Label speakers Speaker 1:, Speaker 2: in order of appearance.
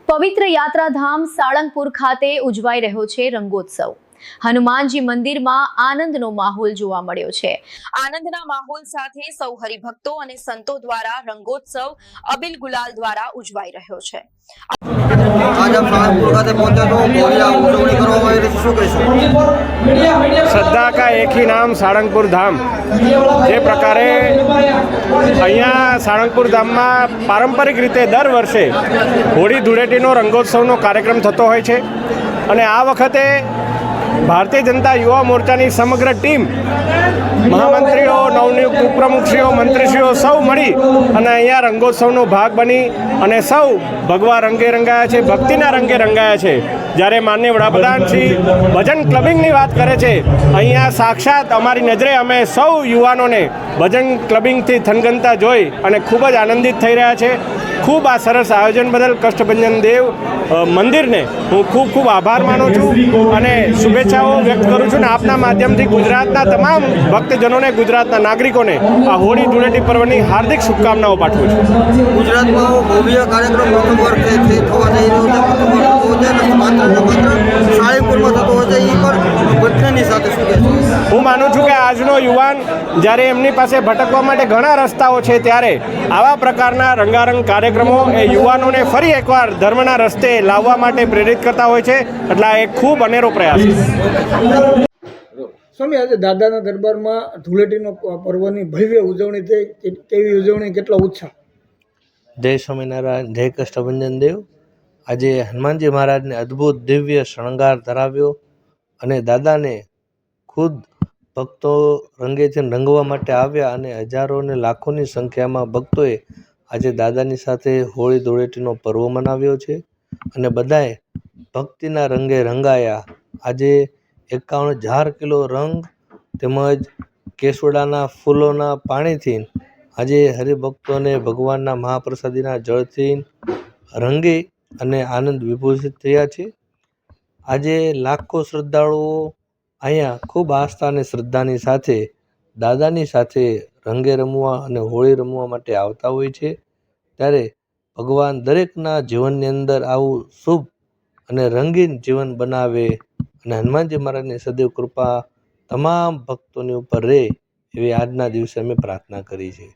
Speaker 1: પવિત્ર યાત્રાધામ સાળંગપુર ખાતે ઉજવાઈ રહ્યો છે રંગોત્સવ। હનુમાનજી મંદિરમાં આનંદનો માહોલ જોવા મળ્યો છે। આનંદના માહોલ સાથે સૌ હરિભક્તો અને સંતો દ્વારા રંગોત્સવ અબિલ ગુલાલ દ્વારા ઉજવાઈ રહ્યો છે।
Speaker 2: आज आप साळंगपुर खाते पहुंचे तो भव्य उजवणी કરવામાં આવી રહી છે, શું કહેશો?
Speaker 3: श्रद्धा का एक ही नाम साळंगपुर धाम। જે પ્રકારે અહીંયા સાળંગપુર ધામમાં પારંપરિક રીતે દર વર્ષે હોળી ધૂળેટીનો રંગોત્સવનો કાર્યક્રમ થતો હોય છે અને આ વખતે ભારતીય જનતા યુવા મોરચાની સમગ્ર ટીમ, મહામંત્રીઓ, નવનિયુક્ત ઉપપ્રમુખશ્રીઓ, મંત્રીશ્રીઓ સૌ મળી અને અહીંયા રંગોત્સવનો ભાગ બની અને સૌ ભગવા રંગે રંગાયા છે, ભક્તિના રંગે રંગાયા છે। જ્યારે માનનીય વડાપ્રધાન શ્રી ભજન ક્લબિંગની વાત કરે છે, અહીંયા સાક્ષાત અમારી નજરે અમે સૌ યુવાનોને ભજન ક્લબિંગથી થનગનતા જોઈ અને ખૂબ જ આનંદિત થઈ રહ્યા છે। ખૂબ આ સરસ આયોજન બદલ કષ્ટભંજન દેવ મંદિરને હું ખૂબ ખૂબ આભાર માનું છું અને શુભેચ્છાઓ વ્યક્ત કરું છું ને આપના માધ્યમથી ગુજરાતના તમામ ભક્તજનોને, ગુજરાતના નાગરિકોને આ હોળી ધૂળેટી પર્વની હાર્દિક શુભકામનાઓ પાઠવું છું।
Speaker 2: ગુજરાતમાં ભવ્ય કાર્યક્રમ પ્રથમ વર્ષે થવા જઈ રહ્યો છે, સાળંગપુરમાં થતો હોય છે, એ પણ ઘટનાની સાથે શું કહેશો?
Speaker 3: હું માનું છું કે આજનો યુવાન જ્યારે એમની પાસે ભટકવા માટે ઘણા રસ્તાઓ છે, ત્યારે આવા પ્રકારના રંગારંગ કાર્યક્રમો એ યુવાનોને ફરી એકવાર ધર્મના રસ્તે લાવવા માટે પ્રેરિત કરતા હોય છે। એટલે આ એક ખૂબ અનેરો પ્રયાસ છે।
Speaker 4: સ્વામી, આજે દાદાના દરબારમાં ધૂળેટીનો પર્વની ભવ્ય ઉજવણી થઈ, કેવી ઉજવણી, કેટલો ઉત્સાહ?
Speaker 5: જય સ્વામિનારાયણ, જય કષ્ટભંજન દેવ। આજે હનુમાનજી મહારાજને અદ્ભુત દિવ્ય શણગાર ધરાવ્યો અને દાદાને ખુદ ભક્તો રંગેથી રંગવા માટે આવ્યા અને હજારો ને લાખોની સંખ્યામાં ભક્તોએ આજે દાદાની સાથે હોળી ધૂળેટીનો પર્વ મનાવ્યો છે અને બધાએ ભક્તિના રંગે રંગાયા। આજે 51,000 કિલો રંગ તેમજ કેસુડાના ફૂલોના પાણીથી આજે હરિભક્તોને ભગવાનના મહાપ્રસાદીના જળથી રંગી અને આનંદ વિભૂષિત થયા છે। આજે લાખો શ્રદ્ધાળુઓ અહીંયા ખૂબ આસ્થા અને શ્રદ્ધાની સાથે દાદાની સાથે રંગે રમવા અને હોળી રમવા માટે આવતા હોય છે। ત્યારે ભગવાન દરેકના જીવનની અંદર આવું શુભ અને રંગીન જીવન બનાવે અને હનુમાનજી મહારાજની સદૈવ કૃપા તમામ ભક્તોની ઉપર રહે એવી આજના દિવસે અમે પ્રાર્થના કરી છે।